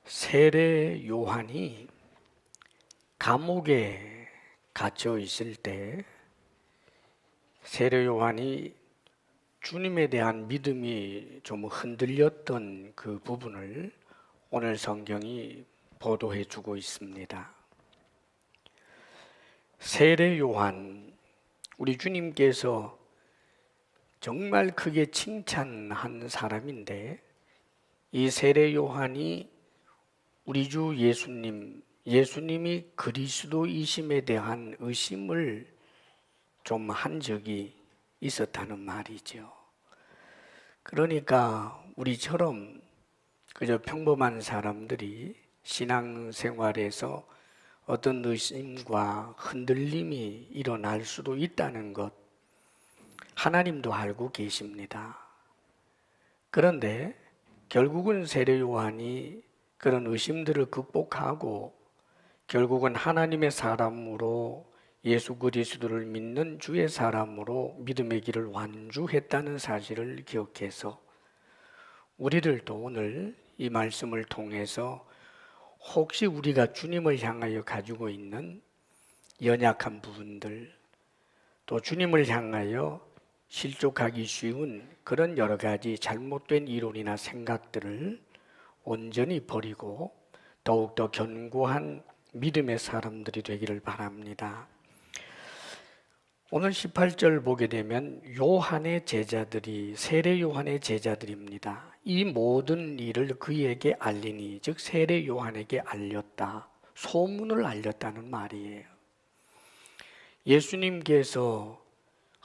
세례 요한이 감옥에 갇혀 있을 때 세례 요한이 주님에 대한 믿음이 좀 흔들렸던 그 부분을 오늘 성경이 보도해 주고 있습니다. 세례 요한, 우리 주님께서 정말 크게 칭찬한 사람인데, 이 세례 요한이 우리 주 예수님이 그리스도이심에 대한 의심을 좀 한 적이 있었다는 말이죠. 그러니까 우리처럼 그저 평범한 사람들이 신앙생활에서 어떤 의심과 흔들림이 일어날 수도 있다는 것, 하나님도 알고 계십니다. 그런데 결국은 세례 요한이 그런 의심들을 극복하고 결국은 하나님의 사람으로 예수 그리스도를 믿는 주의 사람으로 믿음의 길을 완주했다는 사실을 기억해서 우리들도 오늘 이 말씀을 통해서 혹시 우리가 주님을 향하여 가지고 있는 연약한 부분들, 또 주님을 향하여 실족하기 쉬운 그런 여러 가지 잘못된 이론이나 생각들을 온전히 버리고 더욱더 견고한 믿음의 사람들이 되기를 바랍니다. 오늘 18절 보게 되면 요한의 제자들이, 세례 요한의 제자들입니다. 이 모든 일을 그에게 알리니, 즉 세례 요한에게 알렸다, 소문을 알렸다는 말이에요. 예수님께서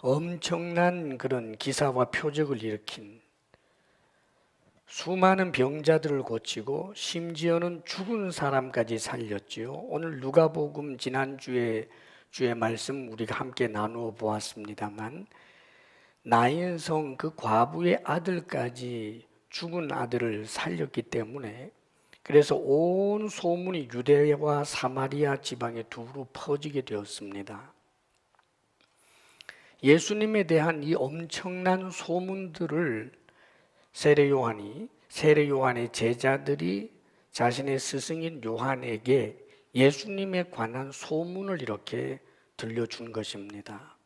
엄청난 그런 기사와 표적을 일으킨, 수많은 병자들을 고치고 심지어는 죽은 사람까지 살렸지요. 오늘 누가복음 지난주에 주의 말씀 우리가 함께 나누어 보았습니다만, 나인성 그 과부의 아들까지 죽은 아들을 살렸기 때문에, 그래서 온 소문이 유대와 사마리아 지방에 두루 퍼지게 되었습니다. 예수님에 대한 이 엄청난 소문들을 세례 요한의 제자들이 자신의 스승인 요한에게 예수님에 관한 소문을 이렇게 들려준 것입니다.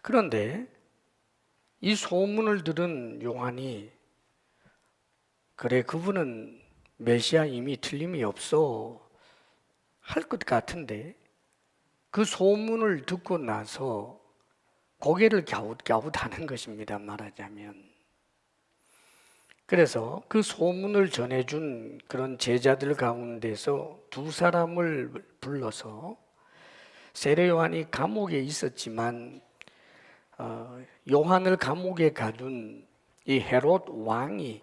그런데 이 소문을 들은 요한이, 그래, 그분은 메시아임이 틀림이 없어 할 것 같은데, 그 소문을 듣고 나서 고개를 갸웃갸웃하는 것입니다, 말하자면. 그래서 그 소문을 전해준 그런 제자들 가운데서 두 사람을 불러서, 세례 요한이 감옥에 있었지만 요한을 감옥에 가둔 이 헤롯 왕이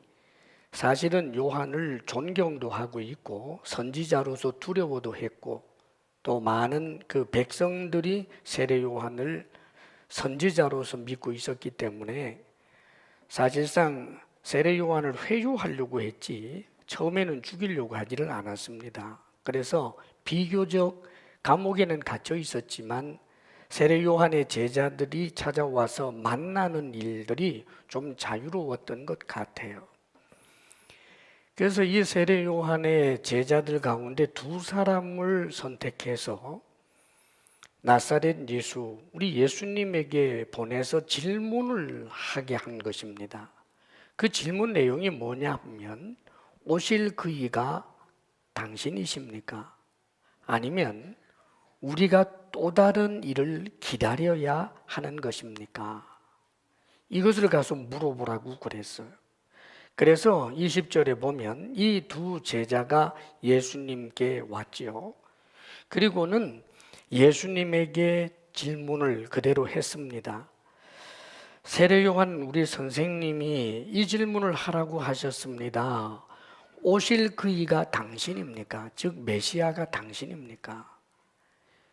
사실은 요한을 존경도 하고 있고 선지자로서 두려워도 했고, 또 많은 그 백성들이 세례 요한을 선지자로서 믿고 있었기 때문에 사실상 세례 요한을 회유하려고 했지 처음에는 죽이려고 하지를 않았습니다. 그래서 비교적 감옥에는 갇혀 있었지만 세례 요한의 제자들이 찾아와서 만나는 일들이 좀 자유로웠던 것 같아요. 그래서 이 세례 요한의 제자들 가운데 두 사람을 선택해서 나사렛 예수, 우리 예수님에게 보내서 질문을 하게 한 것입니다. 그 질문 내용이 뭐냐 하면, 오실 그이가 당신이십니까? 아니면 우리가 또 다른 일을 기다려야 하는 것입니까? 이것을 가서 물어보라고 그랬어요. 그래서 20절에 보면 이 두 제자가 예수님께 왔지요. 그리고는 예수님에게 질문을 그대로 했습니다. 세례 요한 우리 선생님이 이 질문을 하라고 하셨습니다. 오실 그이가 당신입니까? 즉 메시아가 당신입니까?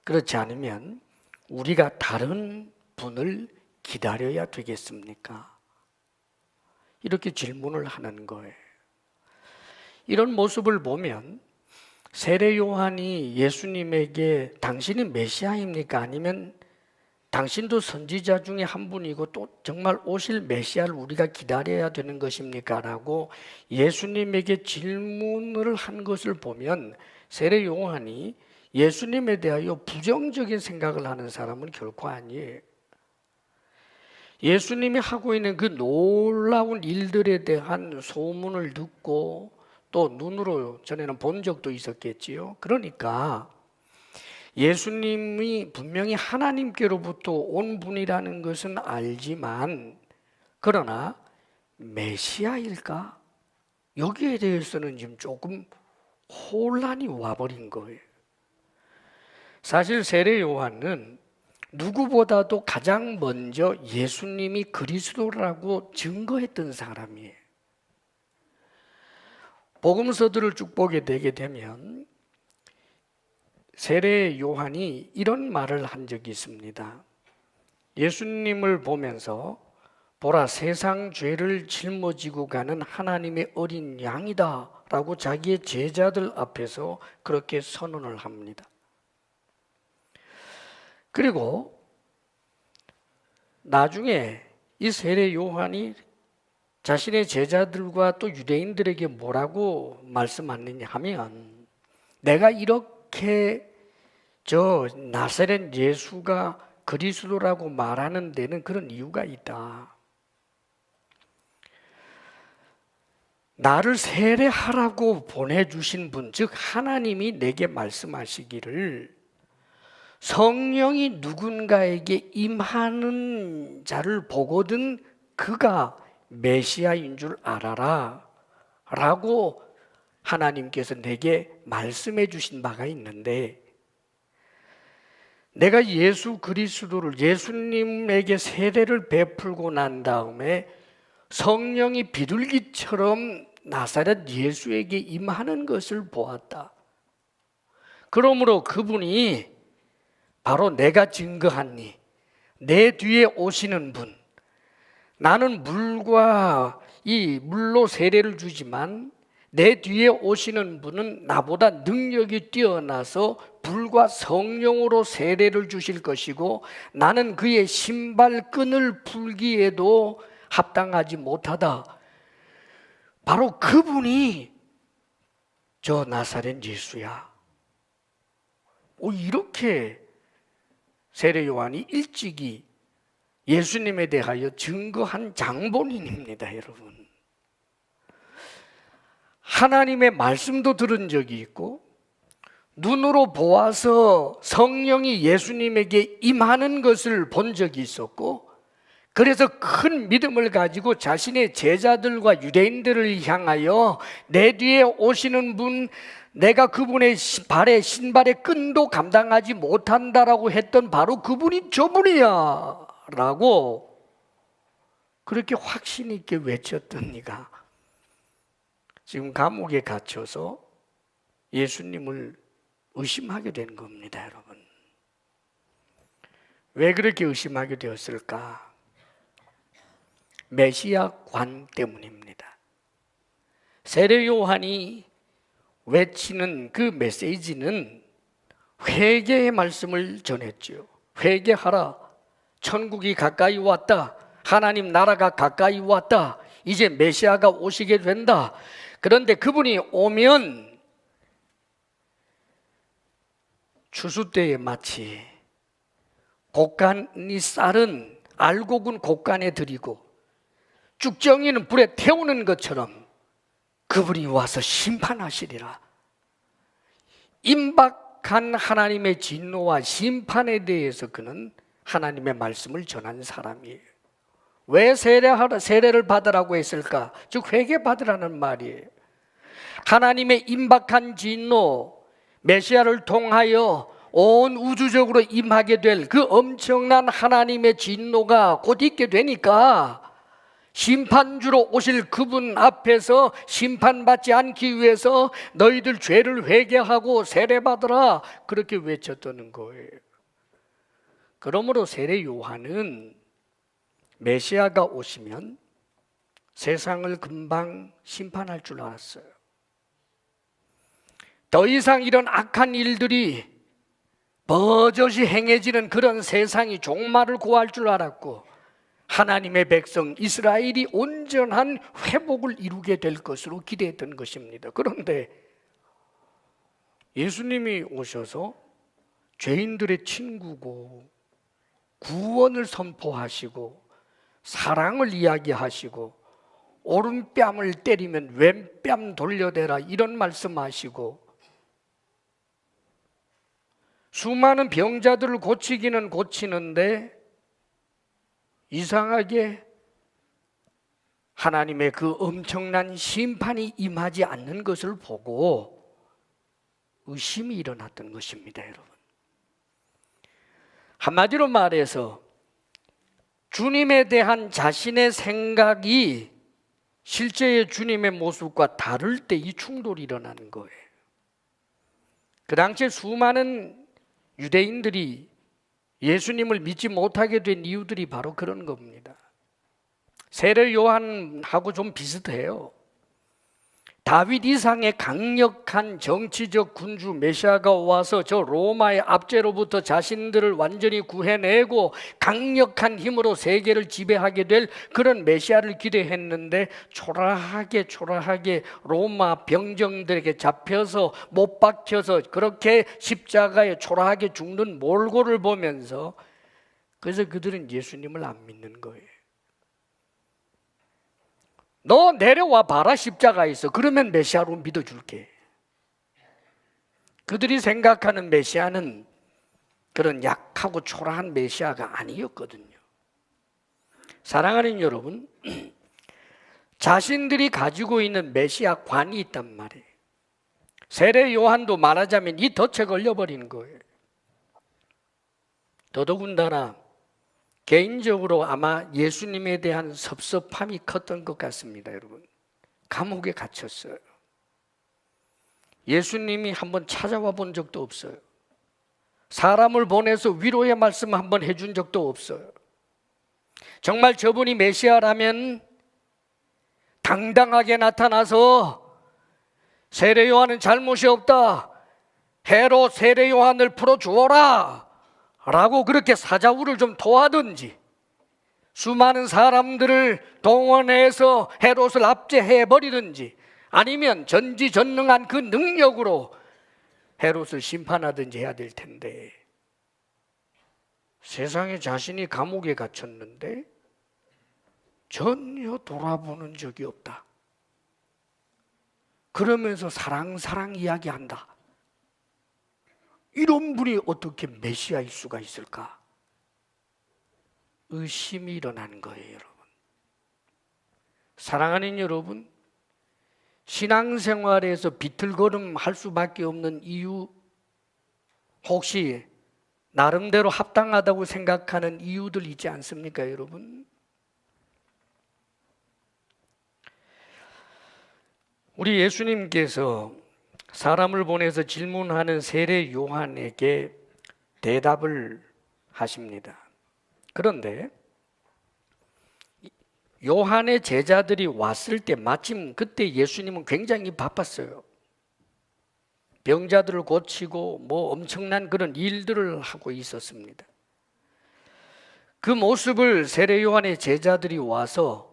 그렇지 않으면 우리가 다른 분을 기다려야 되겠습니까? 이렇게 질문을 하는 거예요. 이런 모습을 보면 세례 요한이 예수님에게 당신이 메시아입니까? 아니면 당신도 선지자 중에 한 분이고 또 정말 오실 메시아를 우리가 기다려야 되는 것입니까? 라고 예수님에게 질문을 한 것을 보면 세례 요한이 예수님에 대하여 부정적인 생각을 하는 사람은 결코 아니에요. 예수님이 하고 있는 그 놀라운 일들에 대한 소문을 듣고 또 눈으로 전에는 본 적도 있었겠지요. 그러니까 예수님이 분명히 하나님께로부터 온 분이라는 것은 알지만 그러나 메시아일까? 여기에 대해서는 지금 조금 혼란이 와버린 거예요. 사실 세례 요한은 누구보다도 가장 먼저 예수님이 그리스도라고 증거했던 사람이에요. 복음서들을 쭉 보게 되게 되면 세례 요한이 이런 말을 한 적이 있습니다. 예수님을 보면서 보라 세상 죄를 짊어지고 가는 하나님의 어린 양이다 라고 자기의 제자들 앞에서 그렇게 선언을 합니다. 그리고 나중에 이 세례 요한이 자신의 제자들과 또 유대인들에게 뭐라고 말씀하느냐 하면 내가 이렇게 저 나사렛 예수가 그리스도라고 말하는 데는 그런 이유가 있다. 나를 세례하라고 보내주신 분, 즉 하나님이 내게 말씀하시기를 성령이 누군가에게 임하는 자를 보거든 그가 메시아인 줄 알아라 라고 하나님께서 내게 말씀해 주신 바가 있는데 내가 예수 그리스도를 예수님에게 세례를 베풀고 난 다음에 성령이 비둘기처럼 나사렛 예수에게 임하는 것을 보았다. 그러므로 그분이 바로 내가 증거하니 내 뒤에 오시는 분, 나는 물로 세례를 주지만 내 뒤에 오시는 분은 나보다 능력이 뛰어나서 불과 성령으로 세례를 주실 것이고 나는 그의 신발끈을 풀기에도 합당하지 못하다. 바로 그분이 저 나사렛 예수야. 이렇게 세례 요한이 일찍이 예수님에 대하여 증거한 장본인입니다, 여러분. 하나님의 말씀도 들은 적이 있고 눈으로 보아서 성령이 예수님에게 임하는 것을 본 적이 있었고 그래서 큰 믿음을 가지고 자신의 제자들과 유대인들을 향하여 내 뒤에 오시는 분 내가 그분의 신발의 끈도 감당하지 못한다라고 했던 바로 그분이 저분이야 라고 그렇게 확신 있게 외쳤던 이가 지금 감옥에 갇혀서 예수님을 의심하게 된 겁니다, 여러분. 왜 그렇게 의심하게 되었을까? 메시아 관 때문입니다. 세례 요한이 외치는 그 메시지는 회개의 말씀을 전했죠. 회개하라. 천국이 가까이 왔다. 하나님 나라가 가까이 왔다. 이제 메시아가 오시게 된다. 그런데 그분이 오면 추수 때에 마치 곡간이 쌀은 알곡은 곡간에 들이고 쭉정이는 불에 태우는 것처럼 그분이 와서 심판하시리라. 임박한 하나님의 진노와 심판에 대해서 그는 하나님의 말씀을 전한 사람이에요. 왜 세례를 받으라고 했을까? 즉 회개 받으라는 말이에요. 하나님의 임박한 진노, 메시아를 통하여 온 우주적으로 임하게 될 그 엄청난 하나님의 진노가 곧 있게 되니까 심판주로 오실 그분 앞에서 심판받지 않기 위해서 너희들 죄를 회개하고 세례받으라 그렇게 외쳤다는 거예요. 그러므로 세례 요한은 메시아가 오시면 세상을 금방 심판할 줄 알았어요. 더 이상 이런 악한 일들이 버젓이 행해지는 그런 세상이 종말을 고할 줄 알았고, 하나님의 백성 이스라엘이 온전한 회복을 이루게 될 것으로 기대했던 것입니다. 그런데 예수님이 오셔서 죄인들의 친구고 구원을 선포하시고 사랑을 이야기하시고 오른뺨을 때리면 왼뺨 돌려대라 이런 말씀하시고, 수많은 병자들을 고치기는 고치는데 이상하게 하나님의 그 엄청난 심판이 임하지 않는 것을 보고 의심이 일어났던 것입니다, 여러분. 한마디로 말해서 주님에 대한 자신의 생각이 실제의 주님의 모습과 다를 때 이 충돌이 일어나는 거예요. 그 당시에 수많은 유대인들이 예수님을 믿지 못하게 된 이유들이 바로 그런 겁니다. 세례 요한하고 좀 비슷해요. 다윗 이상의 강력한 정치적 군주 메시아가 와서 저 로마의 압제로부터 자신들을 완전히 구해내고 강력한 힘으로 세계를 지배하게 될 그런 메시아를 기대했는데, 초라하게 로마 병정들에게 잡혀서 못 박혀서 그렇게 십자가에 초라하게 죽는 몰골을 보면서, 그래서 그들은 예수님을 안 믿는 거예요. 너 내려와 봐라, 십자가에 있어. 그러면 메시아로 믿어줄게. 그들이 생각하는 메시아는 그런 약하고 초라한 메시아가 아니었거든요. 사랑하는 여러분, 자신들이 가지고 있는 메시아관이 있단 말이에요. 세례 요한도 말하자면 이 덫에 걸려버리는 거예요. 더더군다나 개인적으로 아마 예수님에 대한 섭섭함이 컸던 것 같습니다, 여러분. 감옥에 갇혔어요. 예수님이 한번 찾아와 본 적도 없어요. 사람을 보내서 위로의 말씀 한번 해준 적도 없어요. 정말 저분이 메시아라면 당당하게 나타나서 세례 요한은 잘못이 없다, 헤롯 세례 요한을 풀어주어라 라고 그렇게 사자후를 좀 토하든지, 수많은 사람들을 동원해서 헤롯을 압제해버리든지, 아니면 전지전능한 그 능력으로 헤롯을 심판하든지 해야 될 텐데, 세상에 자신이 감옥에 갇혔는데 전혀 돌아보는 적이 없다. 그러면서 사랑 이야기한다. 이런 분이 어떻게 메시아일 수가 있을까? 의심이 일어나는 거예요, 여러분. 사랑하는 여러분, 신앙생활에서 비틀거름 할 수밖에 없는 이유, 혹시 나름대로 합당하다고 생각하는 이유들 있지 않습니까, 여러분? 우리 예수님께서 사람을 보내서 질문하는 세례 요한에게 대답을 하십니다. 그런데 요한의 제자들이 왔을 때 마침 그때 예수님은 굉장히 바빴어요. 병자들을 고치고 뭐 엄청난 그런 일들을 하고 있었습니다. 그 모습을 세례 요한의 제자들이 와서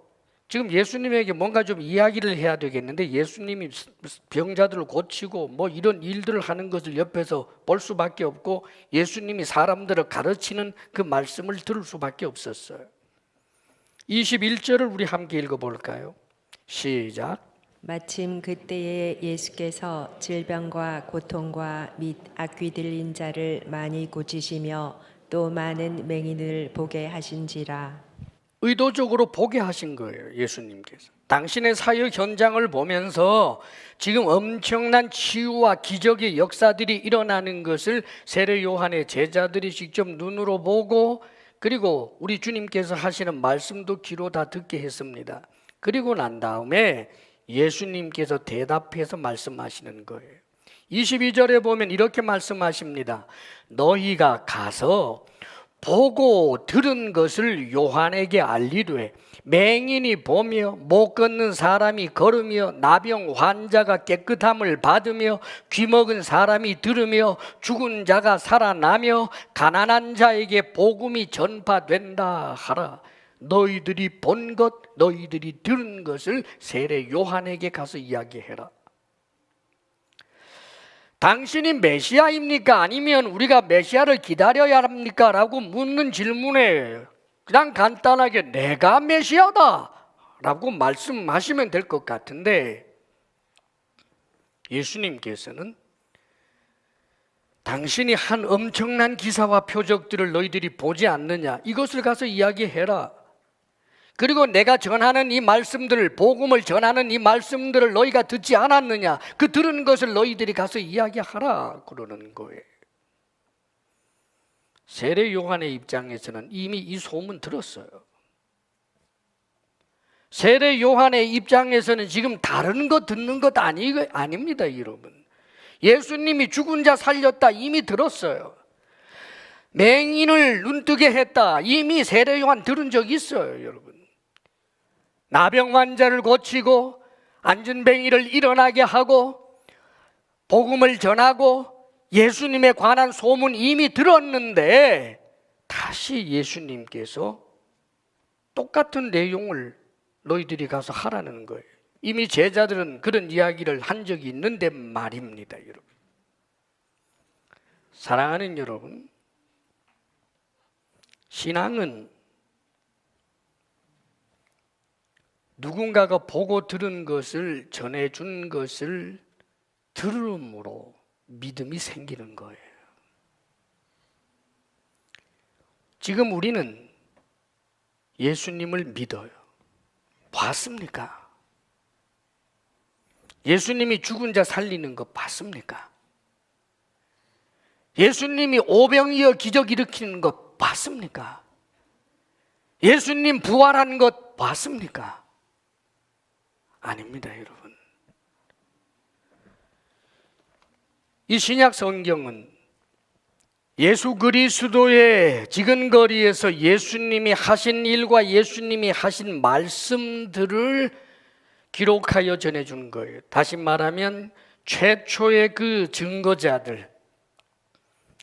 지금 예수님에게 뭔가 좀 이야기를 해야 되겠는데, 예수님이 병자들을 고치고 뭐 이런 일들을 하는 것을 옆에서 볼 수밖에 없고, 예수님이 사람들을 가르치는 그 말씀을 들을 수밖에 없었어요. 21절을 우리 함께 읽어볼까요? 시작. 마침 그때에 예수께서 질병과 고통과 및 악귀 들린 자를 많이 고치시며 또 많은 맹인을 보게 하신지라. 의도적으로 보게 하신 거예요, 예수님께서. 당신의 사역 현장을 보면서 지금 엄청난 치유와 기적의 역사들이 일어나는 것을 세례 요한의 제자들이 직접 눈으로 보고, 그리고 우리 주님께서 하시는 말씀도 귀로 다 듣게 했습니다. 그리고 난 다음에 예수님께서 대답해서 말씀하시는 거예요. 22절에 보면 이렇게 말씀하십니다. 너희가 가서 보고 들은 것을 요한에게 알리되 맹인이 보며 못 걷는 사람이 걸으며 나병 환자가 깨끗함을 받으며 귀먹은 사람이 들으며 죽은 자가 살아나며 가난한 자에게 복음이 전파된다 하라. 너희들이 본 것, 너희들이 들은 것을 세례 요한에게 가서 이야기해라. 당신이 메시아입니까? 아니면 우리가 메시아를 기다려야 합니까? 라고 묻는 질문에 그냥 간단하게 내가 메시아다 라고 말씀하시면 될 것 같은데, 예수님께서는 당신이 한 엄청난 기사와 표적들을 너희들이 보지 않느냐, 이것을 가서 이야기해라. 그리고 내가 전하는 이 말씀들을, 복음을 전하는 이 말씀들을 너희가 듣지 않았느냐, 그 들은 것을 너희들이 가서 이야기하라 그러는 거예요. 세례 요한의 입장에서는 이미 이 소문 들었어요. 세례 요한의 입장에서는 지금 다른 거 듣는 것 아닙니다, 여러분. 예수님이 죽은 자 살렸다 이미 들었어요. 맹인을 눈뜨게 했다 이미 세례 요한 들은 적 있어요, 여러분. 나병 환자를 고치고 안전뱅이를 일어나게 하고 복음을 전하고 예수님에 관한 소문 이미 들었는데 다시 예수님께서 똑같은 내용을 너희들이 가서 하라는 거예요. 이미 제자들은 그런 이야기를 한 적이 있는데 말입니다, 여러분. 사랑하는 여러분, 신앙은 누군가가 보고 들은 것을 전해준 것을 들음으로 믿음이 생기는 거예요. 지금 우리는 예수님을 믿어요. 봤습니까? 예수님이 죽은 자 살리는 거 봤습니까? 예수님이 오병이어 기적 일으키는 것 봤습니까? 예수님 부활한 것 봤습니까? 아닙니다, 여러분. 이 신약 성경은 예수 그리스도의 지근거리에서 예수님이 하신 일과 예수님이 하신 말씀들을 기록하여 전해준 거예요. 다시 말하면 최초의 그 증거자들,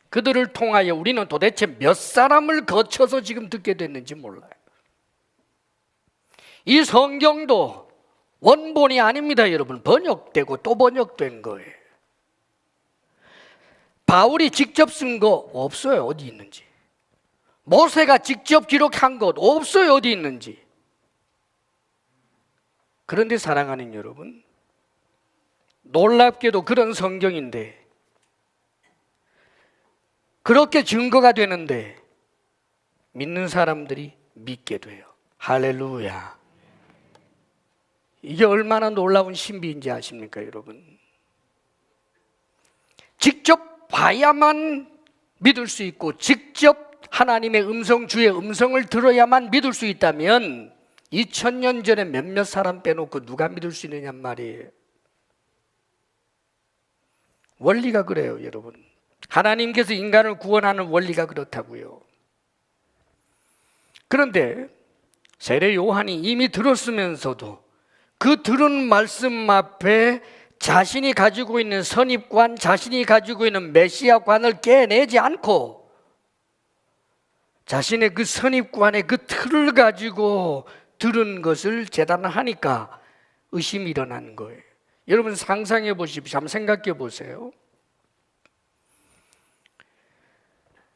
그들을 통하여 우리는 도대체 몇 사람을 거쳐서 지금 듣게 됐는지 몰라요. 이 성경도 원본이 아닙니다, 여러분. 번역되고 또 번역된 거예요. 바울이 직접 쓴 거 없어요, 어디 있는지. 모세가 직접 기록한 것 없어요, 어디 있는지. 그런데 사랑하는 여러분, 놀랍게도 그런 성경인데, 그렇게 증거가 되는데 믿는 사람들이 믿게 돼요. 할렐루야. 이게 얼마나 놀라운 신비인지 아십니까, 여러분? 직접 봐야만 믿을 수 있고 직접 하나님의 음성, 주의 음성을 들어야만 믿을 수 있다면 2000년 전에 몇몇 사람 빼놓고 누가 믿을 수 있느냔 말이에요. 원리가 그래요, 여러분. 하나님께서 인간을 구원하는 원리가 그렇다고요. 그런데 세례 요한이 이미 들었으면서도 그 들은 말씀 앞에 자신이 가지고 있는 선입관, 자신이 가지고 있는 메시아관을 깨내지 않고 자신의 그 선입관의 그 틀을 가지고 들은 것을 재단하니까 의심이 일어나는 거예요. 여러분 상상해 보십시오. 한번 생각해 보세요.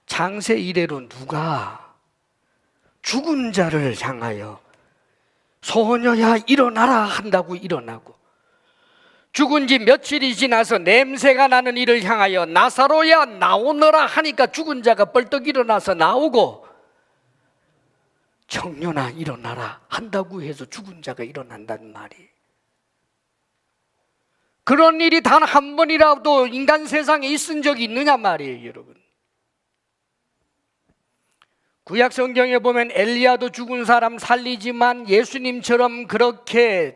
창세 이래로 누가 죽은 자를 향하여 소녀야 일어나라 한다고 일어나고, 죽은 지 며칠이 지나서 냄새가 나는 이를 향하여 나사로야 나오너라 하니까 죽은 자가 벌떡 일어나서 나오고, 청년아 일어나라 한다고 해서 죽은 자가 일어난단 말이에요. 그런 일이 단 한 번이라도 인간 세상에 있은 적이 있느냐 말이에요, 여러분. 구약 성경에 보면 엘리야도 죽은 사람 살리지만 예수님처럼 그렇게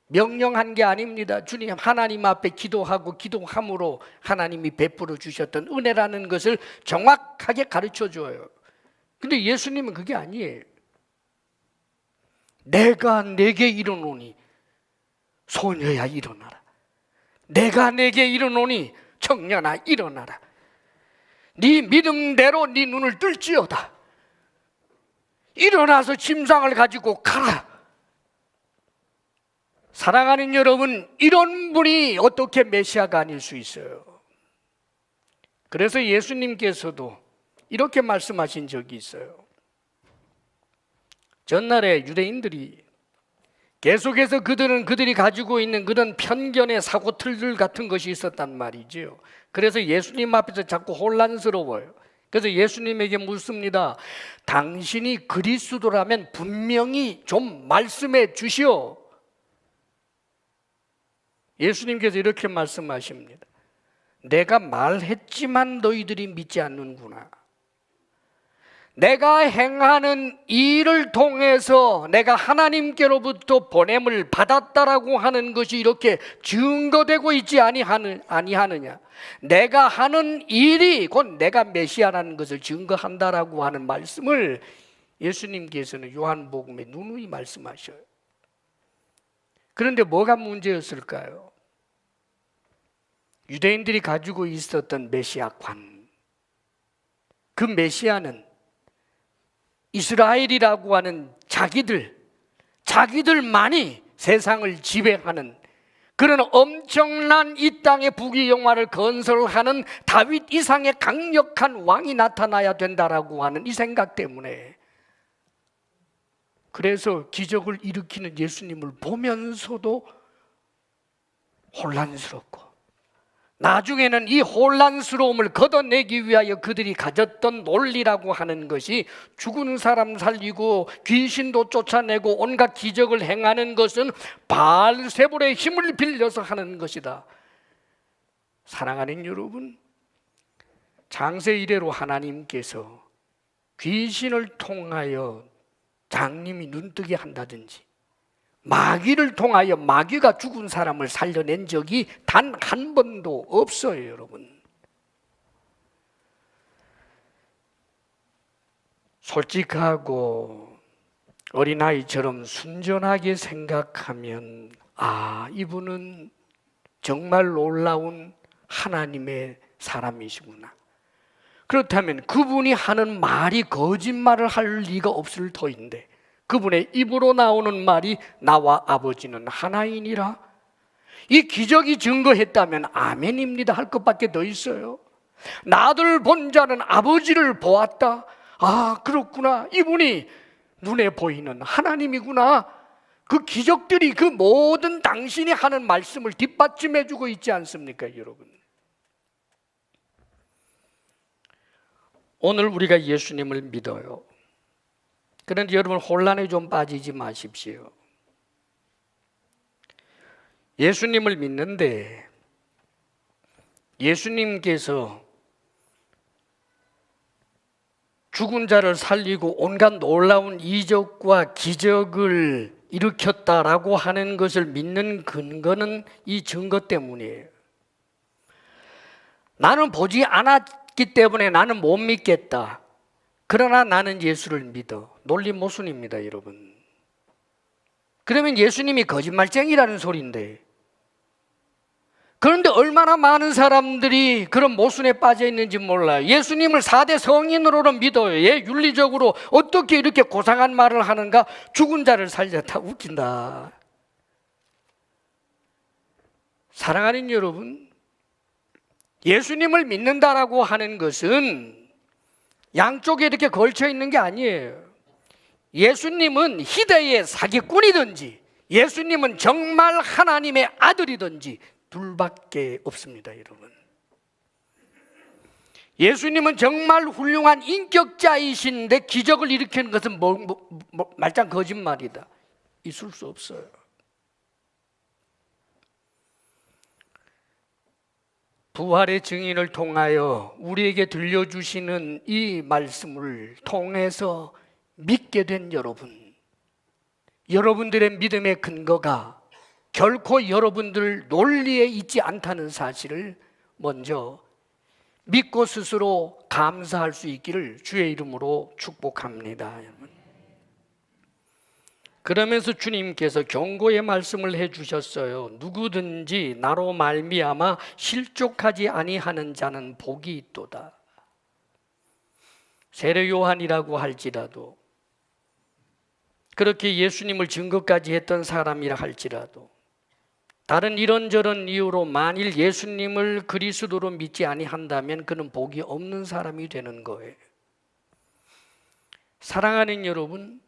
명령한 게 아닙니다. 주님 하나님 앞에 기도하고 기도함으로 하나님이 베풀어 주셨던 은혜라는 것을 정확하게 가르쳐 줘요. 근데 예수님은 그게 아니에요. 내가 내게 이르노니 소녀야 일어나라. 내가 내게 이르노니 청년아 일어나라. 네 믿음대로 네 눈을 뜰지어다. 일어나서 침상을 가지고 가라. 사랑하는 여러분, 이런 분이 어떻게 메시아가 아닐 수 있어요? 그래서 예수님께서도 이렇게 말씀하신 적이 있어요. 전날에 유대인들이 계속해서 그들이 가지고 있는 그런 편견의 사고틀들 같은 것이 있었단 말이죠. 그래서 예수님 앞에서 자꾸 혼란스러워요. 그래서 예수님에게 묻습니다. 당신이 그리스도라면 분명히 좀 말씀해 주시오. 예수님께서 이렇게 말씀하십니다. 내가 말했지만 너희들이 믿지 않는구나. 내가 행하는 일을 통해서 내가 하나님께로부터 보냄을 받았다라고 하는 것이 이렇게 증거되고 있지 아니하느냐. 내가 하는 일이 곧 내가 메시아라는 것을 증거한다라고 하는 말씀을 예수님께서는 요한복음에 누누이 말씀하셔요. 그런데 뭐가 문제였을까요? 유대인들이 가지고 있었던 메시아관, 그 메시아는 이스라엘이라고 하는 자기들만이 세상을 지배하는 그런 엄청난 이 땅의 부귀영화를 건설하는 다윗 이상의 강력한 왕이 나타나야 된다라고 하는 이 생각 때문에, 그래서 기적을 일으키는 예수님을 보면서도 혼란스럽고, 나중에는 이 혼란스러움을 걷어내기 위하여 그들이 가졌던 논리라고 하는 것이 죽은 사람 살리고 귀신도 쫓아내고 온갖 기적을 행하는 것은 바알세불의 힘을 빌려서 하는 것이다. 사랑하는 여러분, 창세 이래로 하나님께서 귀신을 통하여 장님이 눈뜨게 한다든지 마귀를 통하여 마귀가 죽은 사람을 살려낸 적이 단 한 번도 없어요, 여러분. 솔직하고 어린아이처럼 순전하게 생각하면, 아, 이분은 정말 놀라운 하나님의 사람이시구나. 그렇다면 그분이 하는 말이 거짓말을 할 리가 없을 터인데, 그분의 입으로 나오는 말이 나와 아버지는 하나이니라, 이 기적이 증거했다면 아멘입니다 할 것밖에 더 있어요. 나들 본 자는 아버지를 보았다. 아, 그렇구나. 이분이 눈에 보이는 하나님이구나. 그 기적들이 그 모든 당신이 하는 말씀을 뒷받침해 주고 있지 않습니까, 여러분? 오늘 우리가 예수님을 믿어요. 그런데 여러분, 혼란에 좀 빠지지 마십시오. 예수님을 믿는데 예수님께서 죽은 자를 살리고 온갖 놀라운 이적과 기적을 일으켰다라고 하는 것을 믿는 근거는 이 증거 때문이에요. 나는 보지 않았기 때문에 나는 못 믿겠다. 그러나 나는 예수를 믿어. 논리 모순입니다, 여러분. 그러면 예수님이 거짓말쟁이라는 소리인데, 그런데 얼마나 많은 사람들이 그런 모순에 빠져 있는지 몰라요. 예수님을 4대 성인으로는 믿어요. 예, 윤리적으로 어떻게 이렇게 고상한 말을 하는가? 죽은 자를 살렸다. 웃긴다. 사랑하는 여러분, 예수님을 믿는다라고 하는 것은 양쪽에 이렇게 걸쳐 있는 게 아니에요. 예수님은 희대의 사기꾼이든지 예수님은 정말 하나님의 아들이든지 둘밖에 없습니다, 여러분. 예수님은 정말 훌륭한 인격자이신데 기적을 일으키는 것은 말짱 거짓말이다. 있을 수 없어요. 부활의 증인을 통하여 우리에게 들려주시는 이 말씀을 통해서 믿게 된 여러분, 여러분들의 믿음의 근거가 결코 여러분들 논리에 있지 않다는 사실을 먼저 믿고 스스로 감사할 수 있기를 주의 이름으로 축복합니다. 여러분. 그러면서 주님께서 경고의 말씀을 해주셨어요. 누구든지 나로 말미암아 실족하지 아니하는 자는 복이 있도다. 세례 요한이라고 할지라도, 그렇게 예수님을 증거까지 했던 사람이라 할지라도, 다른 이런저런 이유로 만일 예수님을 그리스도로 믿지 아니한다면 그는 복이 없는 사람이 되는 거예요. 사랑하는 여러분,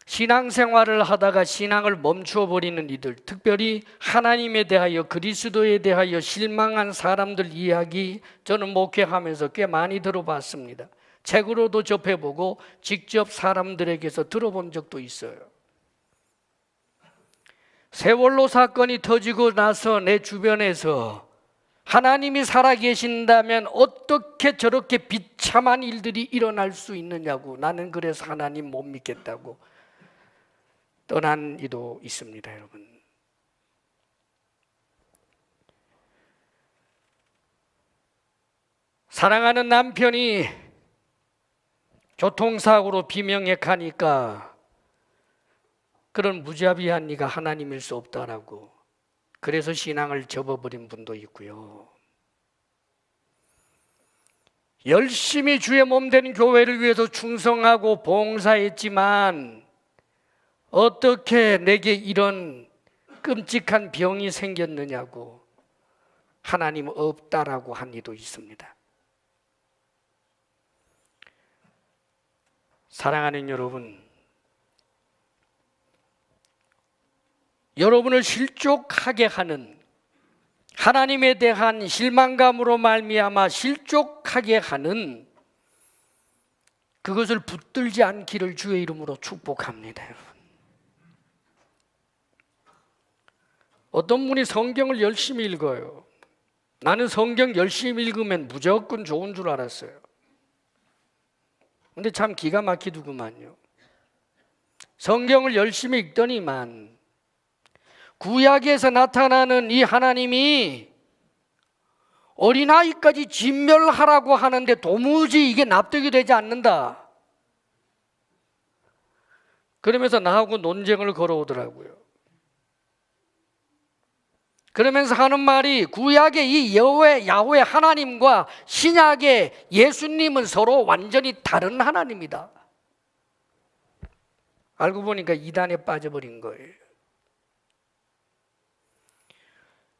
신앙생활을 하다가 신앙을 멈춰버리는 이들, 특별히 하나님에 대하여, 그리스도에 대하여 실망한 사람들 이야기 저는 목회하면서 꽤 많이 들어봤습니다. 책으로도 접해보고 직접 사람들에게서 들어본 적도 있어요. 세월호 사건이 터지고 나서 내 주변에서 하나님이 살아계신다면 어떻게 저렇게 비참한 일들이 일어날 수 있느냐고, 나는 그래서 하나님 못 믿겠다고 떠난 이도 있습니다. 여러분, 사랑하는 남편이 교통사고로 비명에 가니까 그런 무자비한 네가 하나님일 수 없다라고, 그래서 신앙을 접어버린 분도 있고요. 열심히 주의 몸 된 교회를 위해서 충성하고 봉사했지만 어떻게 내게 이런 끔찍한 병이 생겼느냐고 하나님 없다라고 한 이도 있습니다. 사랑하는 여러분, 여러분을 실족하게 하는, 하나님에 대한 실망감으로 말미암아 실족하게 하는 그것을 붙들지 않기를 주의 이름으로 축복합니다. 여러분, 어떤 분이 성경을 열심히 읽어요. 나는 성경 열심히 읽으면 무조건 좋은 줄 알았어요. 근데 참 기가 막히더구만요. 성경을 열심히 읽더니만 구약에서 나타나는 이 하나님이 어린아이까지 진멸하라고 하는데 도무지 이게 납득이 되지 않는다. 그러면서 나하고 논쟁을 걸어오더라고요. 그러면서 하는 말이, 구약의 이 야훼 하나님과 신약의 예수님은 서로 완전히 다른 하나님이다. 알고 보니까 이단에 빠져버린 거예요.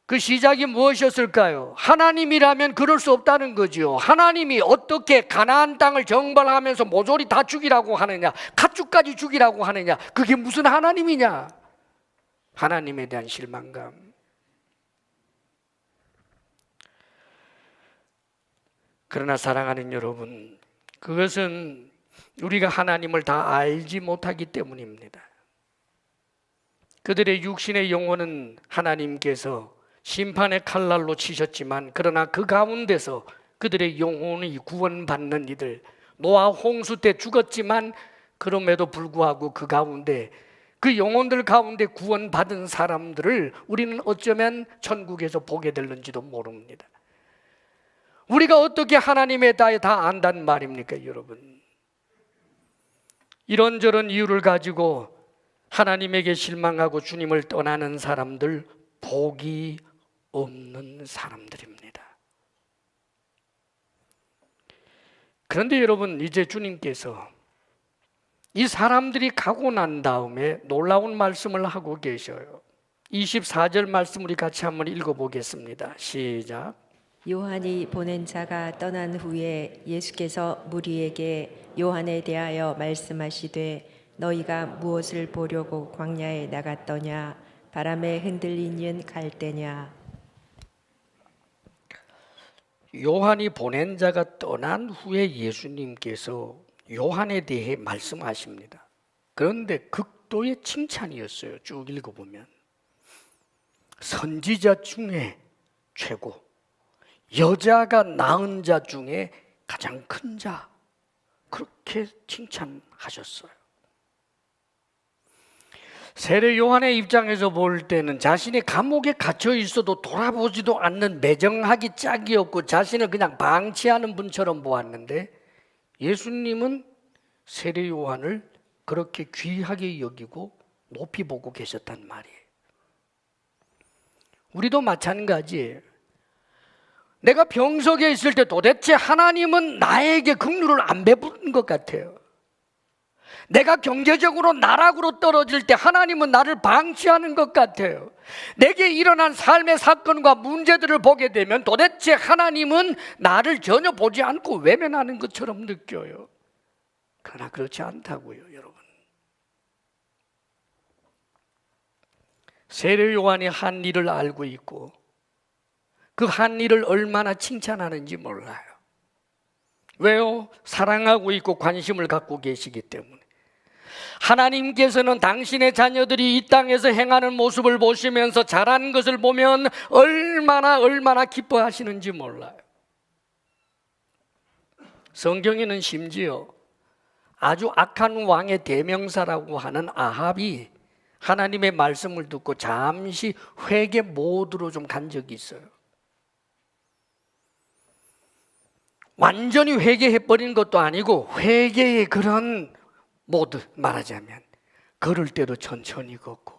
그 시작이 무엇이었을까요? 하나님이라면 그럴 수 없다는 거죠. 하나님이 어떻게 가나안 땅을 정벌하면서 모조리 다 죽이라고 하느냐, 가축까지 죽이라고 하느냐, 그게 무슨 하나님이냐? 하나님에 대한 실망감. 그러나 사랑하는 여러분, 그것은 우리가 하나님을 다 알지 못하기 때문입니다. 그들의 육신의 영혼은 하나님께서 심판의 칼날로 치셨지만, 그러나 그 가운데서 그들의 영혼이 구원받는 이들, 노아 홍수 때 죽었지만 그럼에도 불구하고 그 가운데, 그 영혼들 가운데 구원받은 사람들을 우리는 어쩌면 천국에서 보게 될는지도 모릅니다. 우리가 어떻게 하나님에 대해 다 안단 말입니까, 여러분? 이런저런 이유를 가지고 하나님에게 실망하고 주님을 떠나는 사람들, 복이 없는 사람들입니다. 그런데 여러분, 이제 주님께서 이 사람들이 가고 난 다음에 놀라운 말씀을 하고 계셔요. 24절 말씀 우리 같이 한번 읽어보겠습니다. 시작. 요한이 보낸 자가 떠난 후에 예수께서 무리에게 요한에 대하여 말씀하시되, 너희가 무엇을 보려고 광야에 나갔더냐? 바람에 흔들린 연 갈대냐? 요한이 보낸 자가 떠난 후에 예수님께서 요한에 대해 말씀하십니다. 그런데 극도의 칭찬이었어요. 쭉 읽어보면 선지자 중에 최고, 여자가 낳은 자 중에 가장 큰 자, 그렇게 칭찬하셨어요. 세례 요한의 입장에서 볼 때는 자신이 감옥에 갇혀 있어도 돌아보지도 않는 매정하기 짝이 없고 자신을 그냥 방치하는 분처럼 보았는데, 예수님은 세례 요한을 그렇게 귀하게 여기고 높이 보고 계셨단 말이에요. 우리도 마찬가지예요. 내가 병석에 있을 때 도대체 하나님은 나에게 긍휼을 안 베푸는 것 같아요. 내가 경제적으로 나락으로 떨어질 때 하나님은 나를 방치하는 것 같아요. 내게 일어난 삶의 사건과 문제들을 보게 되면 도대체 하나님은 나를 전혀 보지 않고 외면하는 것처럼 느껴요. 그러나 그렇지 않다고요, 여러분. 세례 요한이 한 일을 알고 있고 그 한 일을 얼마나 칭찬하는지 몰라요. 왜요? 사랑하고 있고 관심을 갖고 계시기 때문에. 하나님께서는 당신의 자녀들이 이 땅에서 행하는 모습을 보시면서 잘하는 것을 보면 얼마나 기뻐하시는지 몰라요. 성경에는 심지어 아주 악한 왕의 대명사라고 하는 아합이 하나님의 말씀을 듣고 잠시 회개 모드로 좀 간 적이 있어요. 완전히 회개해버린 것도 아니고 회개의 그런 모드, 말하자면 걸을 때도 천천히 걷고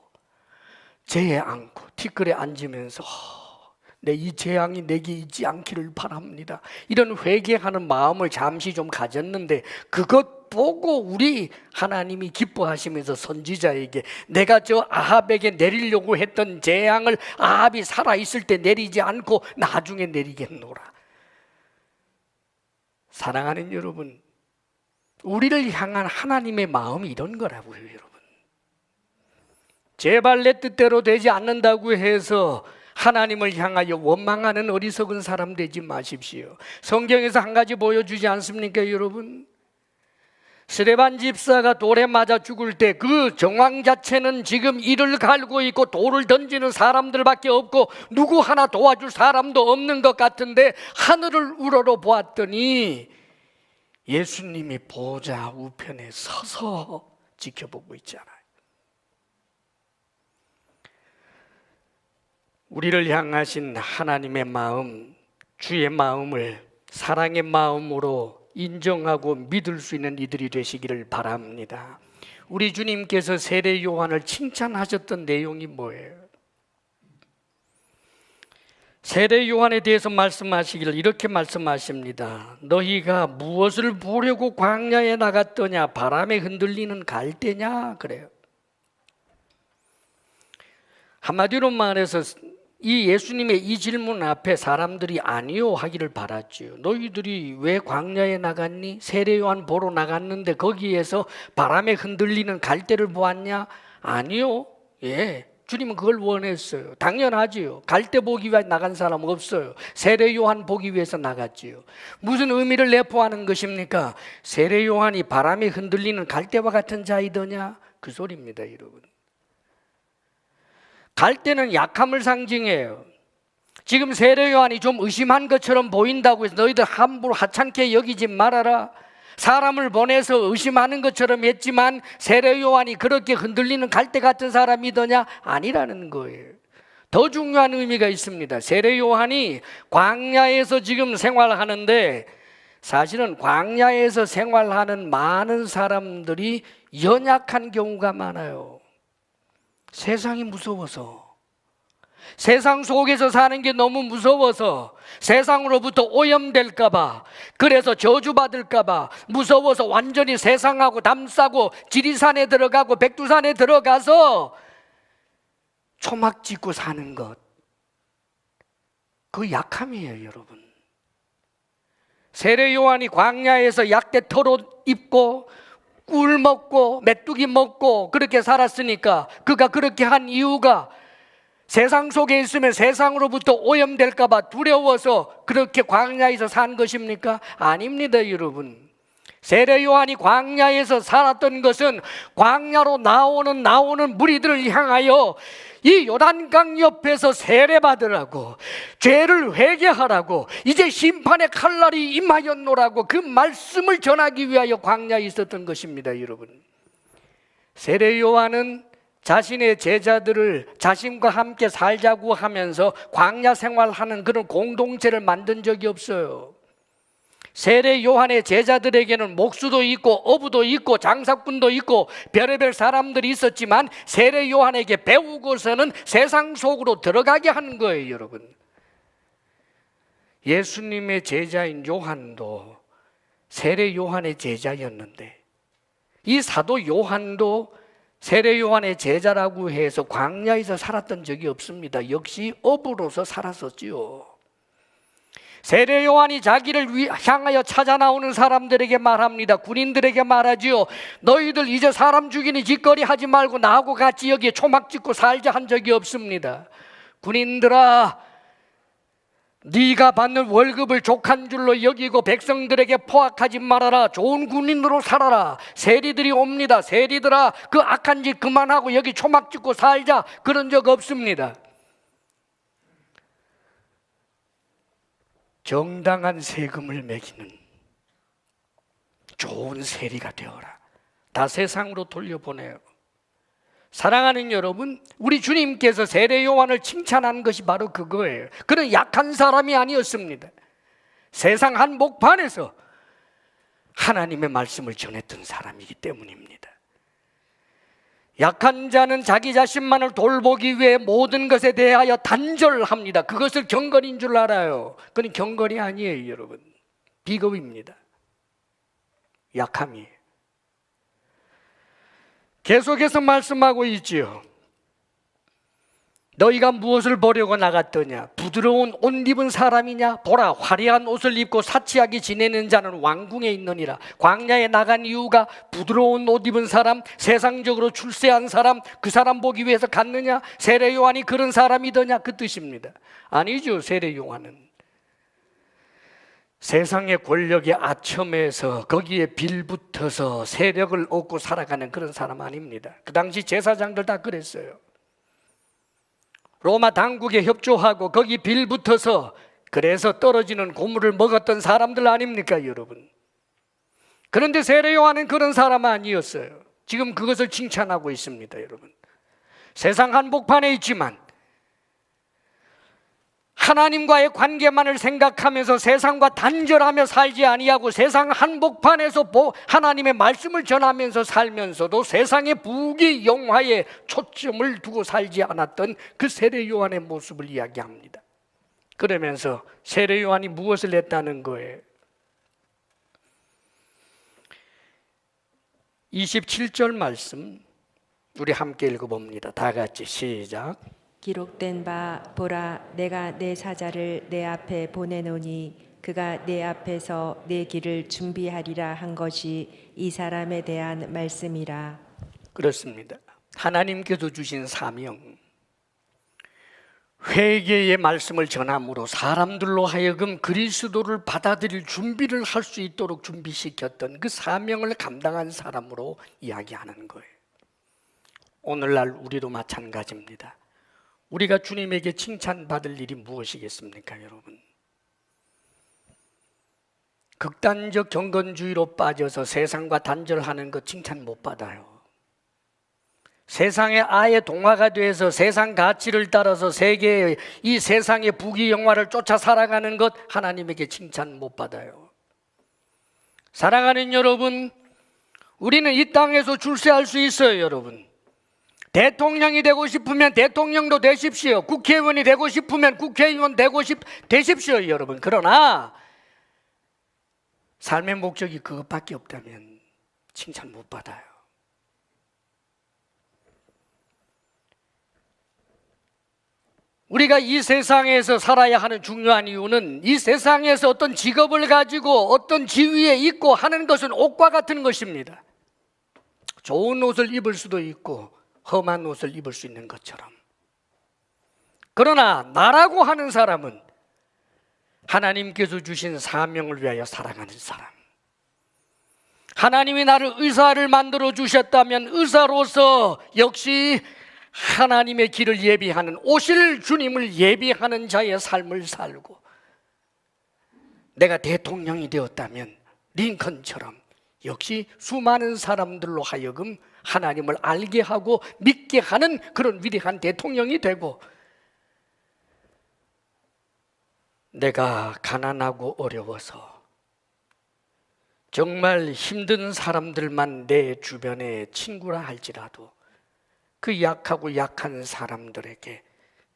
재에 앉고 티끌에 앉으면서 내 이 재앙이 내게 있지 않기를 바랍니다, 이런 회개하는 마음을 잠시 좀 가졌는데, 그것 보고 우리 하나님이 기뻐하시면서 선지자에게 내가 저 아합에게 내리려고 했던 재앙을 아합이 살아있을 때 내리지 않고 나중에 내리겠노라. 사랑하는 여러분, 우리를 향한 하나님의 마음이 이런 거라고요, 여러분. 제발 내 뜻대로 되지 않는다고 해서 하나님을 향하여 원망하는 어리석은 사람 되지 마십시오. 성경에서 한 가지 보여주지 않습니까, 여러분? 스데반 집사가 돌에 맞아 죽을 때 그 정황 자체는 지금 이를 갈고 있고 돌을 던지는 사람들밖에 없고 누구 하나 도와줄 사람도 없는 것 같은데, 하늘을 우러러 보았더니 예수님이 보좌 우편에 서서 지켜보고 있잖아요. 우리를 향하신 하나님의 마음, 주의 마음을 사랑의 마음으로 인정하고 믿을 수 있는 이들이 되시기를 바랍니다. 우리 주님께서 세례 요한을 칭찬하셨던 내용이 뭐예요? 세례 요한에 대해서 말씀하시기를 이렇게 말씀하십니다. 너희가 무엇을 보려고 광야에 나갔더냐? 바람에 흔들리는 갈대냐? 그래요. 한마디로 말해서 이 예수님의 이 질문 앞에 사람들이 아니요 하기를 바랐지요. 너희들이 왜 광야에 나갔니? 세례 요한 보러 나갔는데 거기에서 바람에 흔들리는 갈대를 보았냐? 아니요. 예, 주님은 그걸 원했어요. 당연하지요. 갈대 보기 위해 나간 사람 없어요. 세례 요한 보기 위해서 나갔지요. 무슨 의미를 내포하는 것입니까? 세례 요한이 바람에 흔들리는 갈대와 같은 자이더냐? 그 소리입니다, 여러분. 갈대는 약함을 상징해요. 지금 세례 요한이 좀 의심한 것처럼 보인다고 해서 너희들 함부로 하찮게 여기지 말아라. 사람을 보내서 의심하는 것처럼 했지만 세례 요한이 그렇게 흔들리는 갈대 같은 사람이더냐? 아니라는 거예요. 더 중요한 의미가 있습니다. 세례 요한이 광야에서 지금 생활하는데 사실은 광야에서 생활하는 많은 사람들이 연약한 경우가 많아요. 세상이 무서워서, 세상 속에서 사는 게 너무 무서워서, 세상으로부터 오염될까봐, 그래서 저주받을까봐 무서워서 완전히 세상하고 담싸고 지리산에 들어가고 백두산에 들어가서 초막 짓고 사는 것, 그 약함이에요, 여러분. 세례 요한이 광야에서 약대 털옷 입고 꿀 먹고 메뚜기 먹고 그렇게 살았으니까, 그가 그렇게 한 이유가 세상 속에 있으면 세상으로부터 오염될까 봐 두려워서 그렇게 광야에서 산 것입니까? 아닙니다, 여러분. 세례 요한이 광야에서 살았던 것은 광야로 나오는 무리들을 향하여 이 요단강 옆에서 세례받으라고, 죄를 회개하라고, 이제 심판의 칼날이 임하였노라고 그 말씀을 전하기 위하여 광야에 있었던 것입니다, 여러분. 세례 요한은 자신의 제자들을 자신과 함께 살자고 하면서 광야 생활하는 그런 공동체를 만든 적이 없어요. 세례 요한의 제자들에게는 목수도 있고 어부도 있고 장사꾼도 있고 별의별 사람들이 있었지만 세례 요한에게 배우고서는 세상 속으로 들어가게 하는 거예요, 여러분. 예수님의 제자인 요한도 세례 요한의 제자였는데, 이 사도 요한도 세례 요한의 제자라고 해서 광야에서 살았던 적이 없습니다. 역시 어부로서 살았었지요. 세례 요한이 자기를 향하여 찾아 나오는 사람들에게 말합니다. 군인들에게 말하지요. 너희들 이제 사람 죽이니 짓거리 하지 말고 나하고 같이 여기에 초막 짓고 살자 한 적이 없습니다. 군인들아, 네가 받는 월급을 족한 줄로 여기고 백성들에게 포악하지 말아라. 좋은 군인으로 살아라. 세리들이 옵니다. 세리들아, 그 악한 짓 그만하고 여기 초막 짓고 살자. 그런 적 없습니다. 정당한 세금을 매기는 좋은 세리가 되어라. 다 세상으로 돌려보내요. 사랑하는 여러분, 우리 주님께서 세례 요한을 칭찬한 것이 바로 그거예요. 그는 약한 사람이 아니었습니다. 세상 한복판에서 하나님의 말씀을 전했던 사람이기 때문입니다. 약한 자는 자기 자신만을 돌보기 위해 모든 것에 대하여 단절합니다. 그것을 경건인 줄 알아요. 그건 경건이 아니에요, 여러분. 비겁입니다. 약함이에요. 계속해서 말씀하고 있지요. 너희가 무엇을 보려고 나갔더냐? 부드러운 옷 입은 사람이냐? 보라, 화려한 옷을 입고 사치하게 지내는 자는 왕궁에 있느니라. 광야에 나간 이유가 부드러운 옷 입은 사람, 세상적으로 출세한 사람, 그 사람 보기 위해서 갔느냐? 세례 요한이 그런 사람이더냐? 그 뜻입니다. 아니죠. 세례 요한은 세상의 권력에 아첨해서 거기에 빌붙어서 세력을 얻고 살아가는 그런 사람 아닙니다. 그 당시 제사장들 다 그랬어요. 로마 당국에 협조하고 거기 빌붙어서 그래서 떨어지는 고물을 먹었던 사람들 아닙니까, 여러분? 그런데 세례 요한은 그런 사람 아니었어요. 지금 그것을 칭찬하고 있습니다, 여러분. 세상 한복판에 있지만 하나님과의 관계만을 생각하면서 세상과 단절하며 살지 아니하고 세상 한복판에서 하나님의 말씀을 전하면서 살면서도 세상의 부귀 영화에 초점을 두고 살지 않았던 그 세례 요한의 모습을 이야기합니다. 그러면서 세례 요한이 무엇을 했다는 거예요? 27절 말씀 우리 함께 읽어봅니다. 다 같이 시작. 기록된 바 보라, 내가 내 사자를 내 앞에 보내노니 그가 내 앞에서 내 길을 준비하리라 한 것이 이 사람에 대한 말씀이라. 그렇습니다. 하나님께서 주신 사명, 회개의 말씀을 전함으로 사람들로 하여금 그리스도를 받아들일 준비를 할 수 있도록 준비시켰던 그 사명을 감당한 사람으로 이야기하는 거예요. 오늘날 우리도 마찬가지입니다. 우리가 주님에게 칭찬받을 일이 무엇이겠습니까, 여러분? 극단적 경건주의로 빠져서 세상과 단절하는 것 칭찬 못 받아요. 세상에 아예 동화가 돼서 세상 가치를 따라서 세계의 이 세상의 부귀 영화를 쫓아 살아가는 것 하나님에게 칭찬 못 받아요. 사랑하는 여러분, 우리는 이 땅에서 출세할 수 있어요, 여러분. 대통령이 되고 싶으면 대통령도 되십시오. 국회의원이 되고 싶으면 국회의원 되십시오, 여러분. 그러나 삶의 목적이 그것밖에 없다면 칭찬 못 받아요. 우리가 이 세상에서 살아야 하는 중요한 이유는 이 세상에서 어떤 직업을 가지고 어떤 지위에 있고 하는 것은 옷과 같은 것입니다. 좋은 옷을 입을 수도 있고 험한 옷을 입을 수 있는 것처럼. 그러나 나라고 하는 사람은 하나님께서 주신 사명을 위하여 살아가는 사람. 하나님이 나를 의사를 만들어 주셨다면 의사로서 역시 하나님의 길을 예비하는, 오실 주님을 예비하는 자의 삶을 살고, 내가 대통령이 되었다면 링컨처럼 역시 수많은 사람들로 하여금 하나님을 알게 하고 믿게 하는 그런 위대한 대통령이 되고, 내가 가난하고 어려워서 정말 힘든 사람들만 내 주변에 친구라 할지라도 그 약하고 약한 사람들에게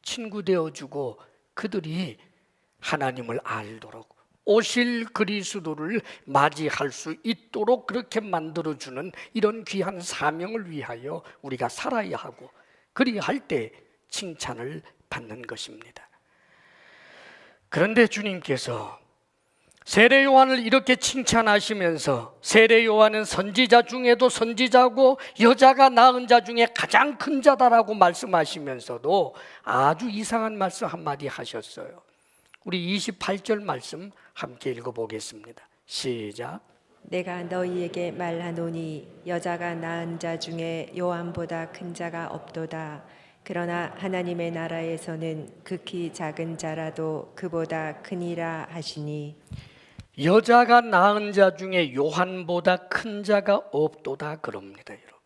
친구 되어주고 그들이 하나님을 알도록 오실 그리스도를 맞이할 수 있도록 그렇게 만들어주는 이런 귀한 사명을 위하여 우리가 살아야 하고, 그리할 때 칭찬을 받는 것입니다. 그런데 주님께서 세례 요한을 이렇게 칭찬하시면서, 세례 요한은 선지자 중에도 선지자고 여자가 낳은 자 중에 가장 큰 자다라고 말씀하시면서도 아주 이상한 말씀 한마디 하셨어요. 우리 28절 말씀 함께 읽어보겠습니다. 시작. 내가 너희에게 말하노니 여자가 낳은 자 중에 요한보다 큰 자가 없도다. 그러나 하나님의 나라에서는 극히 작은 자라도 그보다 크니라 하시니, 여자가 낳은 자 중에 요한보다 큰 자가 없도다 그럽니다. 여러분,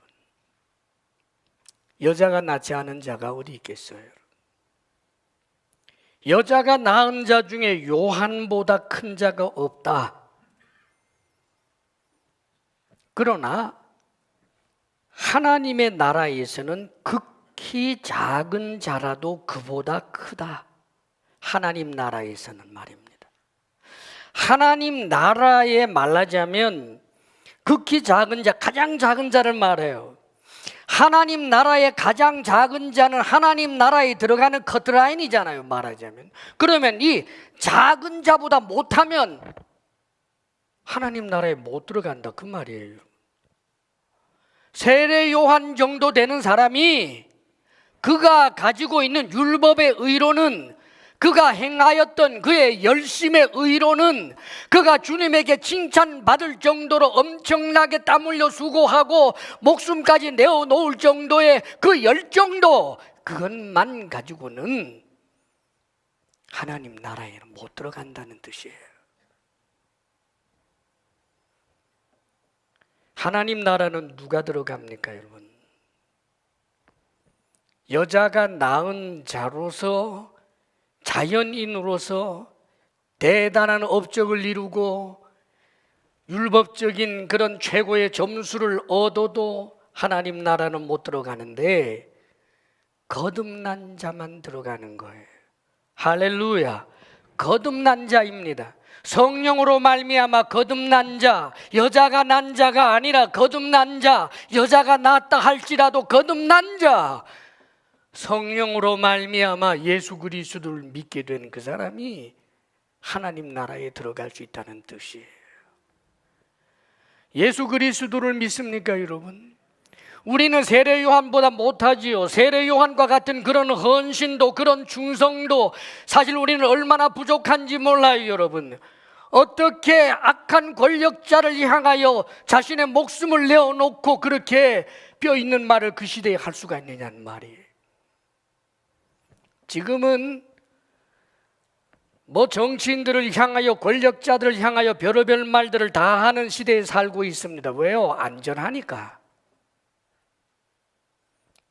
여자가 낳지 않은 자가 어디 있겠어요? 여자가 낳은 자 중에 요한보다 큰 자가 없다. 그러나 하나님의 나라에서는 극히 작은 자라도 그보다 크다. 하나님 나라에서는 말입니다. 하나님 나라에 말하자면 극히 작은 자, 가장 작은 자를 말해요. 하나님 나라의 가장 작은 자는 하나님 나라에 들어가는 커트라인이잖아요, 말하자면. 그러면 이 작은 자보다 못하면 하나님 나라에 못 들어간다 그 말이에요. 세례 요한 정도 되는 사람이 그가 가지고 있는 율법의 의로는, 그가 행하였던 그의 열심의 의로는, 그가 주님에게 칭찬받을 정도로 엄청나게 땀 흘려 수고하고 목숨까지 내어놓을 정도의 그 열정도, 그것만 가지고는 하나님 나라에는 못 들어간다는 뜻이에요. 하나님 나라는 누가 들어갑니까, 여러분? 여자가 낳은 자로서, 자연인으로서 대단한 업적을 이루고 율법적인 그런 최고의 점수를 얻어도 하나님 나라는 못 들어가는데 거듭난 자만 들어가는 거예요. 할렐루야. 거듭난 자입니다. 성령으로 말미암아 거듭난 자, 여자가 난 자가 아니라 거듭난 자, 여자가 낳았다 할지라도 거듭난 자, 성령으로 말미암아 예수 그리스도를 믿게 된 그 사람이 하나님 나라에 들어갈 수 있다는 뜻이에요. 예수 그리스도를 믿습니까, 여러분? 우리는 세례 요한보다 못하지요. 세례 요한과 같은 그런 헌신도, 그런 충성도 사실 우리는 얼마나 부족한지 몰라요, 여러분. 어떻게 악한 권력자를 향하여 자신의 목숨을 내어놓고 그렇게 뼈 있는 말을 그 시대에 할 수가 있느냐는 말이에요. 지금은 뭐 정치인들을 향하여, 권력자들을 향하여 별의별 말들을 다 하는 시대에 살고 있습니다. 왜요? 안전하니까.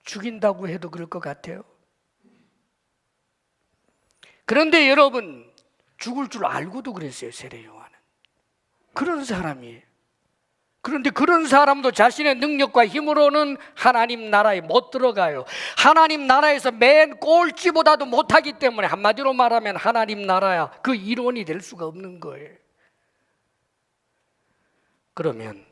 죽인다고 해도 그럴 것 같아요. 그런데 여러분, 죽을 줄 알고도 그랬어요, 세례 요한은. 그런 사람이에요. 그런데 그런 사람도 자신의 능력과 힘으로는 하나님 나라에 못 들어가요. 하나님 나라에서 맨 꼴찌보다도 못하기 때문에, 한마디로 말하면 하나님 나라야 그 일원이 될 수가 없는 거예요. 그러면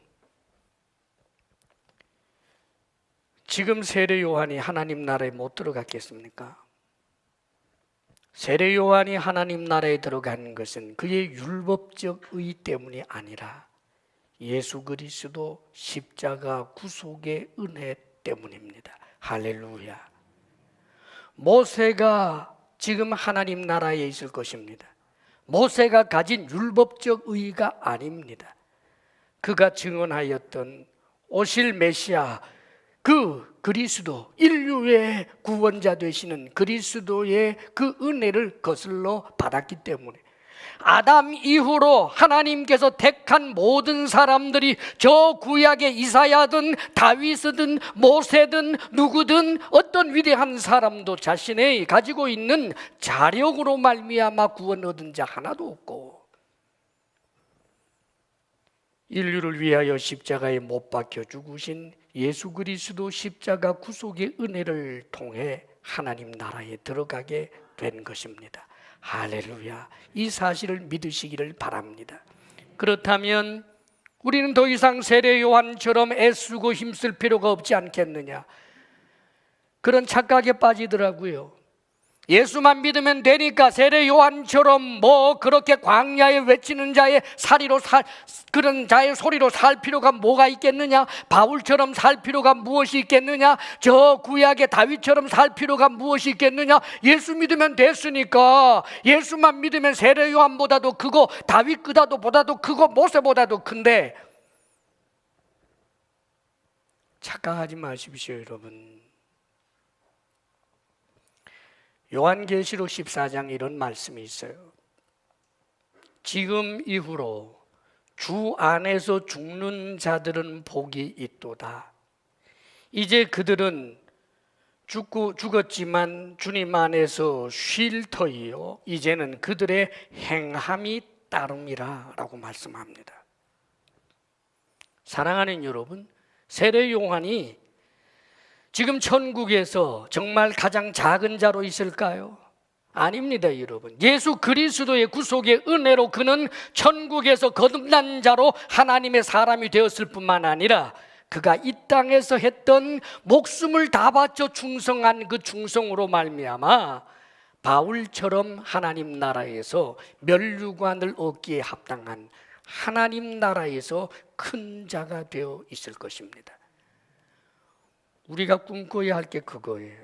지금 세례 요한이 하나님 나라에 못 들어갔겠습니까? 세례 요한이 하나님 나라에 들어간 것은 그의 율법적 의 때문이 아니라 예수 그리스도 십자가 구속의 은혜 때문입니다. 할렐루야. 모세가 지금 하나님 나라에 있을 것입니다. 모세가 가진 율법적 의가 아닙니다. 그가 증언하였던 오실 메시아, 그 그리스도, 인류의 구원자 되시는 그리스도의 그 은혜를 거슬러 받았기 때문에, 아담 이후로 하나님께서 택한 모든 사람들이 저 구약의 이사야든 다윗이든 모세든 누구든 어떤 위대한 사람도 자신의 가지고 있는 자력으로 말미암아 구원 얻은 자 하나도 없고, 인류를 위하여 십자가에 못 박혀 죽으신 예수 그리스도 십자가 구속의 은혜를 통해 하나님 나라에 들어가게 된 것입니다. 할렐루야. 이 사실을 믿으시기를 바랍니다. 그렇다면 우리는 더 이상 세례 요한처럼 애쓰고 힘쓸 필요가 없지 않겠느냐, 그런 착각에 빠지더라고요. 예수만 믿으면 되니까 세례 요한처럼 뭐 그렇게 광야에 외치는 자의 그런 자의 소리로 살 필요가 뭐가 있겠느냐, 바울처럼 살 필요가 무엇이 있겠느냐, 저 구약의 다윗처럼 살 필요가 무엇이 있겠느냐. 예수 믿으면 됐으니까, 예수만 믿으면 세례 요한보다도 크고 다윗보다도 크고 모세보다도 큰데, 착각하지 마십시오 여러분. 요한계시록 14장 이런 말씀이 있어요. 지금 이후로 주 안에서 죽는 자들은 복이 있도다. 이제 그들은 죽었지만 주님 안에서 쉴 터이요 이제는 그들의 행함이 따름이라 라고 말씀합니다. 사랑하는 여러분, 세례 요한이 지금 천국에서 정말 가장 작은 자로 있을까요? 아닙니다 여러분. 예수 그리스도의 구속의 은혜로 그는 천국에서 거듭난 자로 하나님의 사람이 되었을 뿐만 아니라, 그가 이 땅에서 했던 목숨을 다 바쳐 충성한 그 충성으로 말미암아 바울처럼 하나님 나라에서 면류관을 얻기에 합당한 하나님 나라에서 큰 자가 되어 있을 것입니다. 우리가 꿈꿔야 할 게 그거예요.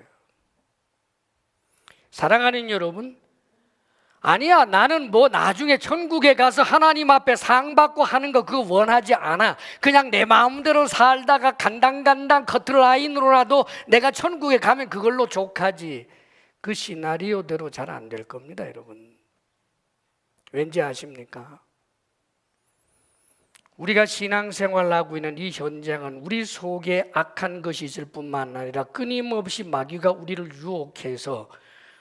사랑하는 여러분, 아니야 나는 뭐 나중에 천국에 가서 하나님 앞에 상 받고 하는 거 그거 원하지 않아. 그냥 내 마음대로 살다가 간당간당 커트라인으로라도 내가 천국에 가면 그걸로 족하지. 그 시나리오대로 잘 안 될 겁니다 여러분. 왠지 아십니까? 우리가 신앙생활을 하고 있는 이 현장은 우리 속에 악한 것이 있을 뿐만 아니라 끊임없이 마귀가 우리를 유혹해서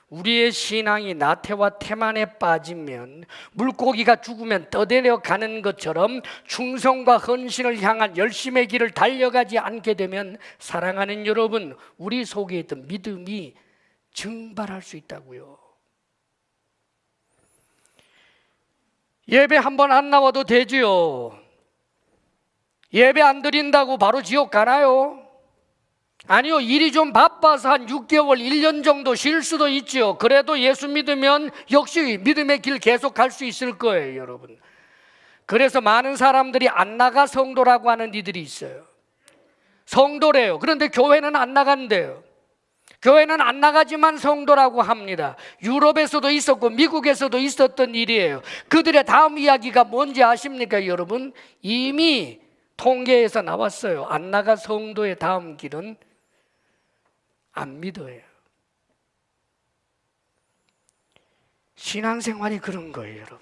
우리의 신앙이 나태와 태만에 빠지면 물고기가 죽으면 떠내려 가는 것처럼 충성과 헌신을 향한 열심의 길을 달려가지 않게 되면, 사랑하는 여러분, 우리 속에 있던 믿음이 증발할 수 있다고요. 예배 한 번 안 나와도 되지요. 예배 안 드린다고 바로 지옥 가나요? 아니요, 일이 좀 바빠서 한 6개월, 1년 정도 쉴 수도 있죠. 그래도 예수 믿으면 역시 믿음의 길 계속 갈 수 있을 거예요 여러분. 그래서 많은 사람들이 안 나가 성도라고 하는 이들이 있어요. 성도래요. 그런데 교회는 안 나간대요. 교회는 안 나가지만 성도라고 합니다. 유럽에서도 있었고 미국에서도 있었던 일이에요. 그들의 다음 이야기가 뭔지 아십니까 여러분? 이미 통계에서 나왔어요. 안 나가 성도의 다음 길은 안 믿어요. 신앙생활이 그런 거예요 여러분.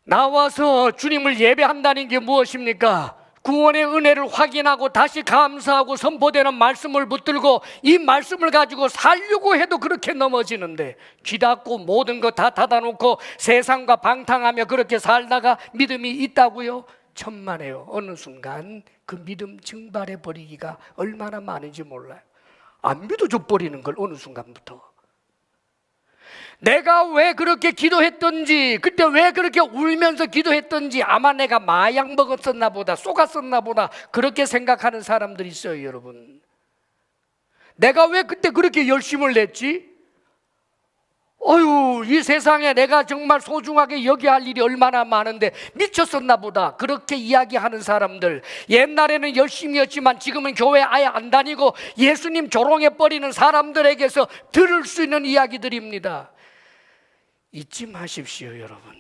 나와서 주님을 예배한다는 게 무엇입니까? 구원의 은혜를 확인하고 다시 감사하고 선포되는 말씀을 붙들고 이 말씀을 가지고 살려고 해도 그렇게 넘어지는데, 귀 닫고 모든 거 다 닫아놓고 세상과 방탕하며 그렇게 살다가 믿음이 있다고요? 천만에요. 어느 순간 그 믿음 증발해 버리기가 얼마나 많은지 몰라요. 안 믿어져 버리는 걸 어느 순간부터. 내가 왜 그렇게 기도했던지, 그때 왜 그렇게 울면서 기도했던지, 아마 내가 마약 먹었었나 보다, 쏘갔었나 보다, 그렇게 생각하는 사람들이 있어요 여러분. 내가 왜 그때 그렇게 열심을 냈지? 이 세상에 내가 정말 소중하게 여겨야 할 일이 얼마나 많은데 미쳤었나 보다, 그렇게 이야기하는 사람들. 옛날에는 열심히 했지만 지금은 교회 아예 안 다니고 예수님 조롱해버리는 사람들에게서 들을 수 있는 이야기들입니다. 잊지 마십시오 여러분.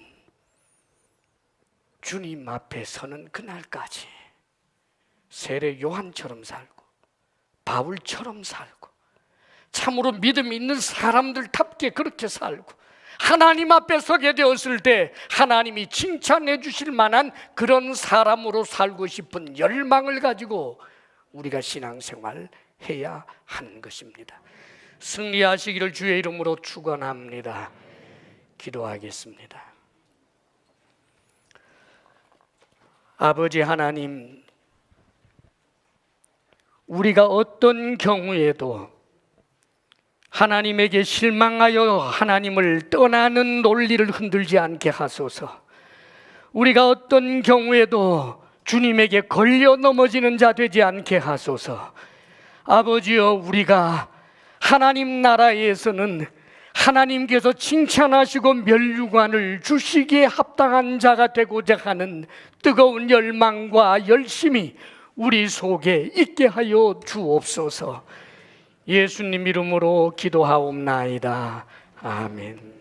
주님 앞에 서는 그날까지 세례 요한처럼 살고 바울처럼 살고 참으로 믿음 있는 사람들답게 그렇게 살고 하나님 앞에 서게 되었을 때 하나님이 칭찬해 주실 만한 그런 사람으로 살고 싶은 열망을 가지고 우리가 신앙생활 해야 하는 것입니다. 승리하시기를 주의 이름으로 축원합니다. 기도하겠습니다. 아버지 하나님, 우리가 어떤 경우에도 하나님에게 실망하여 하나님을 떠나는 논리를 흔들지 않게 하소서. 우리가 어떤 경우에도 주님에게 걸려 넘어지는 자 되지 않게 하소서. 아버지여, 우리가 하나님 나라에서는 하나님께서 칭찬하시고 면류관을 주시기에 합당한 자가 되고자 하는 뜨거운 열망과 열심이 우리 속에 있게 하여 주옵소서. 예수님 이름으로 기도하옵나이다. 아멘.